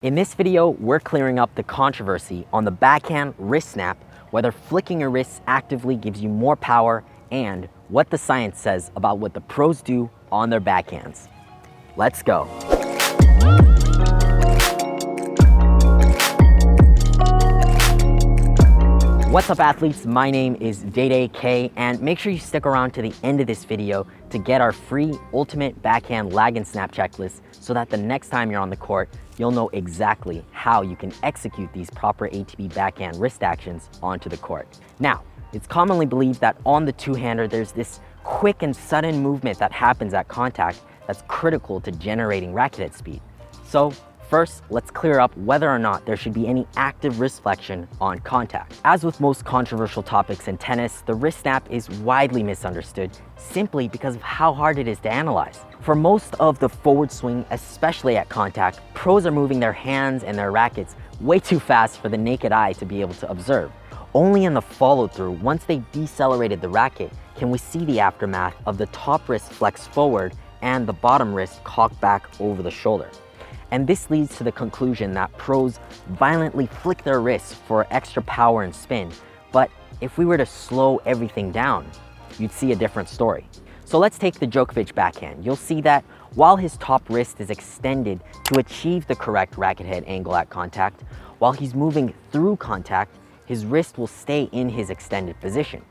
In this video, we're clearing up the controversy on the backhand wrist snap, whether flicking your wrists actively gives you more power, and what the science says about what the pros do on their backhands. Let's go. What's up, athletes? My name is Day K, and make sure you stick around to the end of this video to get our free ultimate backhand lag and snap checklist so that the next time you're on the court, you'll know exactly how you can execute these proper ATP backhand wrist actions onto the court. Now, it's commonly believed that on the two-hander, there's this quick and sudden movement that happens at contact that's critical to generating racket head speed. So first, let's clear up whether or not there should be any active wrist flexion on contact. As with most controversial topics in tennis, the wrist snap is widely misunderstood simply because of how hard it is to analyze. For most of the forward swing, especially at contact, pros are moving their hands and their rackets way too fast for the naked eye to be able to observe. Only in the follow-through, once they've decelerated the racket, can we see the aftermath of the top wrist flex forward and the bottom wrist cocked back over the shoulder. And this leads to the conclusion that pros violently flick their wrists for extra power and spin. But if we were to slow everything down, you'd see a different story. So let's take the Djokovic backhand. You'll see that while his top wrist is extended to achieve the correct racket head angle at contact, while he's moving through contact, his wrist will stay in his extended position.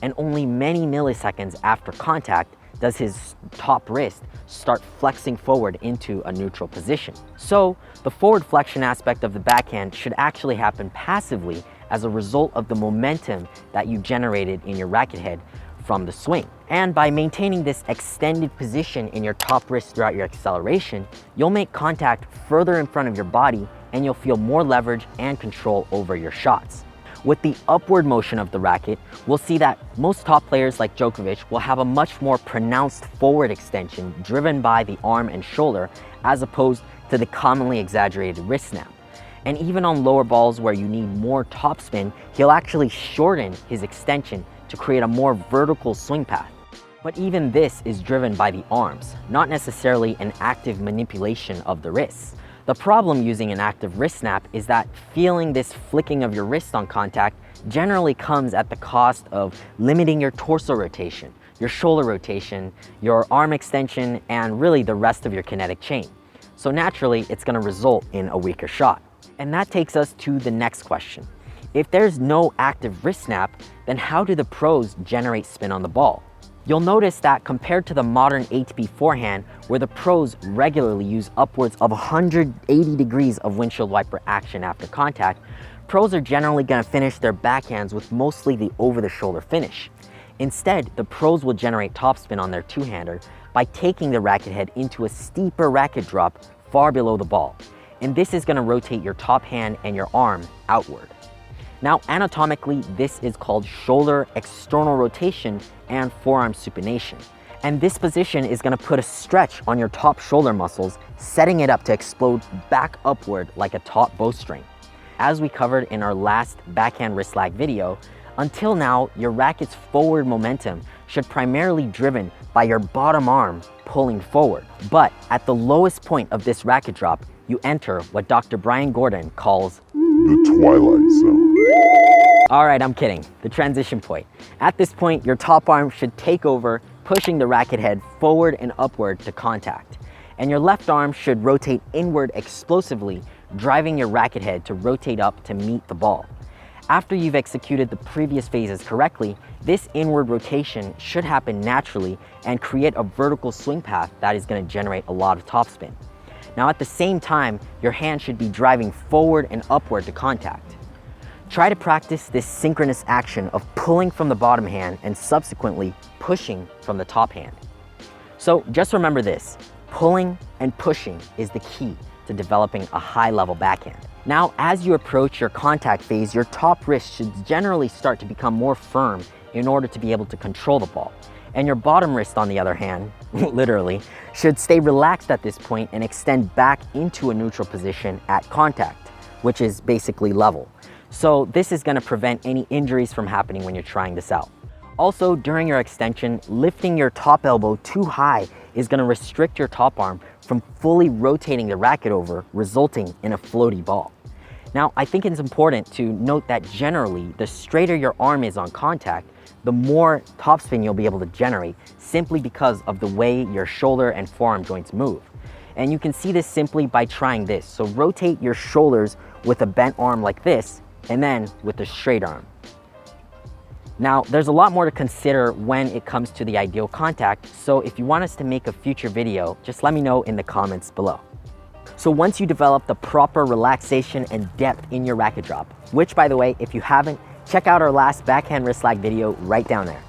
And only many milliseconds after contact does his top wrist start flexing forward into a neutral position. So the forward flexion aspect of the backhand should actually happen passively as a result of the momentum that you generated in your racket head from the swing. And by maintaining this extended position in your top wrist throughout your acceleration, you'll make contact further in front of your body and you'll feel more leverage and control over your shots. With the upward motion of the racket, we'll see that most top players like Djokovic will have a much more pronounced forward extension driven by the arm and shoulder as opposed to the commonly exaggerated wrist snap. And even on lower balls where you need more topspin, he'll actually shorten his extension to create a more vertical swing path. But even this is driven by the arms, not necessarily an active manipulation of the wrists. The problem using an active wrist snap is that feeling this flicking of your wrist on contact generally comes at the cost of limiting your torso rotation, your shoulder rotation, your arm extension, and really the rest of your kinetic chain. So naturally, it's going to result in a weaker shot. And that takes us to the next question. If there's no active wrist snap, then how do the pros generate spin on the ball? You'll notice that compared to the modern ATP forehand, where the pros regularly use upwards of 180 degrees of windshield wiper action after contact, pros are generally going to finish their backhands with mostly the over-the-shoulder finish. Instead, the pros will generate topspin on their two-hander by taking the racket head into a steeper racket drop far below the ball. And this is going to rotate your top hand and your arm outward. Now, anatomically, this is called shoulder external rotation and forearm supination. And this position is going to put a stretch on your top shoulder muscles, setting it up to explode back upward like a taut bowstring. As we covered in our last backhand wrist lag video, until now, your racket's forward momentum should primarily be driven by your bottom arm pulling forward. But at the lowest point of this racket drop, you enter what Dr. Brian Gordon calls the twilight zone. All right, I'm kidding. The transition point. At this point, your top arm should take over, pushing the racket head forward and upward to contact. And your left arm should rotate inward explosively, driving your racket head to rotate up to meet the ball. After you've executed the previous phases correctly, this inward rotation should happen naturally and create a vertical swing path that is going to generate a lot of topspin. Now, at the same time, your hand should be driving forward and upward to contact. Try to practice this synchronous action of pulling from the bottom hand and subsequently pushing from the top hand. So just remember this, pulling and pushing is the key to developing a high-level backhand. Now, as you approach your contact phase, your top wrist should generally start to become more firm in order to be able to control the ball. And your bottom wrist, on the other hand, literally, should stay relaxed at this point and extend back into a neutral position at contact, which is basically level. So this is going to prevent any injuries from happening when you're trying this out. Also, during your extension, lifting your top elbow too high is going to restrict your top arm from fully rotating the racket over, resulting in a floaty ball. Now, I think it's important to note that generally, the straighter your arm is on contact, the more topspin you'll be able to generate, simply because of the way your shoulder and forearm joints move. And you can see this simply by trying this. So rotate your shoulders with a bent arm like this, and then with a straight arm. Now, there's a lot more to consider when it comes to the ideal contact, so if you want us to make a future video, just let me know in the comments below. So once you develop the proper relaxation and depth in your racket drop, which by the way, if you haven't, check out our last backhand wrist lag video right down there.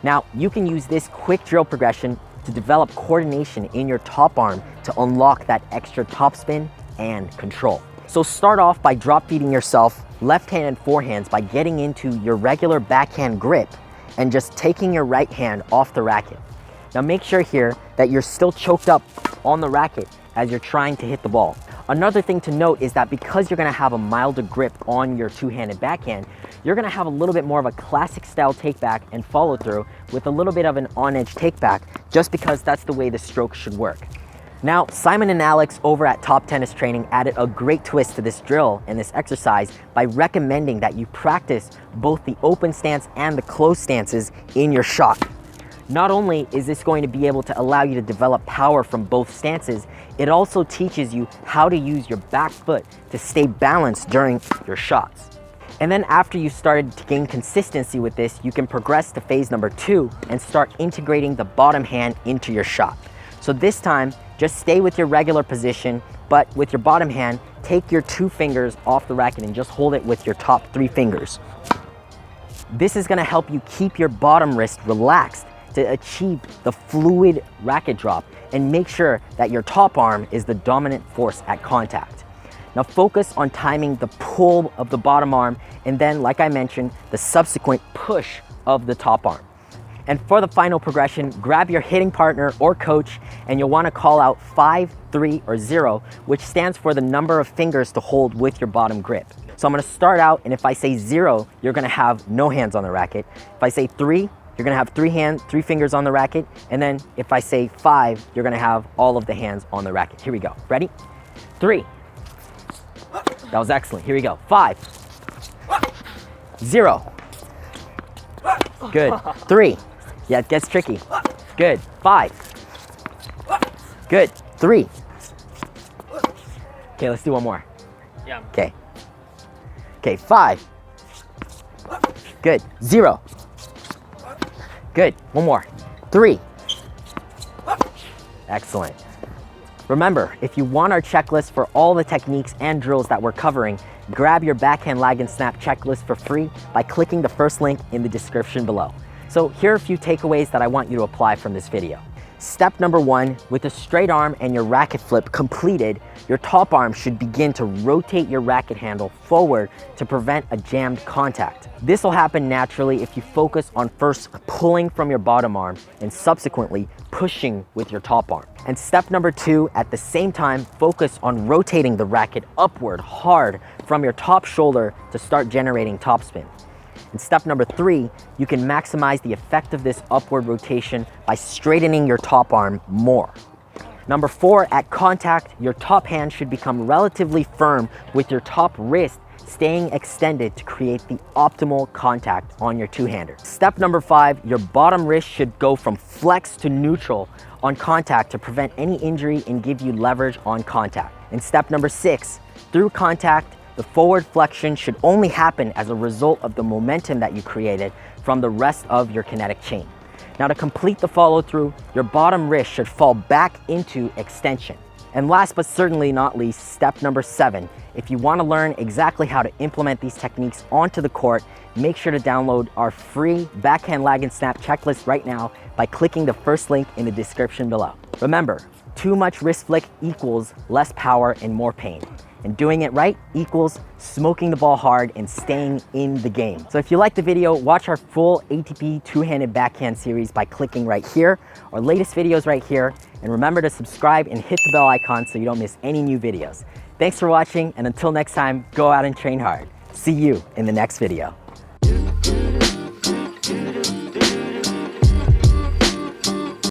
Now, you can use this quick drill progression to develop coordination in your top arm to unlock that extra topspin and control. So start off by drop feeding yourself left-handed forehands by getting into your regular backhand grip and just taking your right hand off the racket. Now make sure here that you're still choked up on the racket as you're trying to hit the ball. Another thing to note is that because you're gonna have a milder grip on your two-handed backhand, you're gonna have a little bit more of a classic style takeback and follow through with a little bit of an on-edge takeback, just because that's the way the stroke should work. Now, Simon and Alex over at Top Tennis Training added a great twist to this drill and this exercise by recommending that you practice both the open stance and the closed stances in your shot. Not only is this going to be able to allow you to develop power from both stances, it also teaches you how to use your back foot to stay balanced during your shots. And then after you started to gain consistency with this, you can progress to phase number 2 and start integrating the bottom hand into your shot. So this time, just stay with your regular position, but with your bottom hand, take your 2 fingers off the racket and just hold it with your top 3 fingers. This is gonna help you keep your bottom wrist relaxed to achieve the fluid racket drop and make sure that your top arm is the dominant force at contact. Now focus on timing the pull of the bottom arm and then, like I mentioned, the subsequent push of the top arm. And for the final progression, grab your hitting partner or coach and you'll want to call out 5, 3, or 0, which stands for the number of fingers to hold with your bottom grip. So I'm going to start out, and if I say 0, you're going to have no hands on the racket. If I say 3, you're going to have 3 fingers on the racket. And then if I say 5, you're going to have all of the hands on the racket. Here we go. Ready? 3. That was excellent. Here we go. 5. 0. Good. 3. Yeah, it gets tricky. Good. 5. Good. 3. Okay, let's do one more. Yeah. Okay. Okay, 5. Good. 0. Good. One more. 3. Excellent. Remember, if you want our checklist for all the techniques and drills that we're covering, grab your backhand lag and snap checklist for free by clicking the first link in the description below. So here are a few takeaways that I want you to apply from this video. Step number 1, with a straight arm and your racket flip completed, your top arm should begin to rotate your racket handle forward to prevent a jammed contact. This will happen naturally if you focus on first pulling from your bottom arm and subsequently pushing with your top arm. And step number 2, at the same time, focus on rotating the racket upward hard from your top shoulder to start generating topspin. And step number 3, you can maximize the effect of this upward rotation by straightening your top arm more. Number 4, at contact, your top hand should become relatively firm with your top wrist staying extended to create the optimal contact on your two-hander. Step number 5, your bottom wrist should go from flex to neutral on contact to prevent any injury and give you leverage on contact. And step number 6, through contact, the forward flexion should only happen as a result of the momentum that you created from the rest of your kinetic chain. Now to complete the follow through, your bottom wrist should fall back into extension. And last but certainly not least, step number 7, if you want to learn exactly how to implement these techniques onto the court, make sure to download our free backhand lag and snap checklist right now by clicking the first link in the description below. Remember, too much wrist flick equals less power and more pain. And doing it right equals smoking the ball hard and staying in the game. So if you like the video, watch our full ATP two-handed backhand series by clicking right here. Our latest videos right here. And remember to subscribe and hit the bell icon so you don't miss any new videos. Thanks for watching, and until next time, go out and train hard. See you in the next video.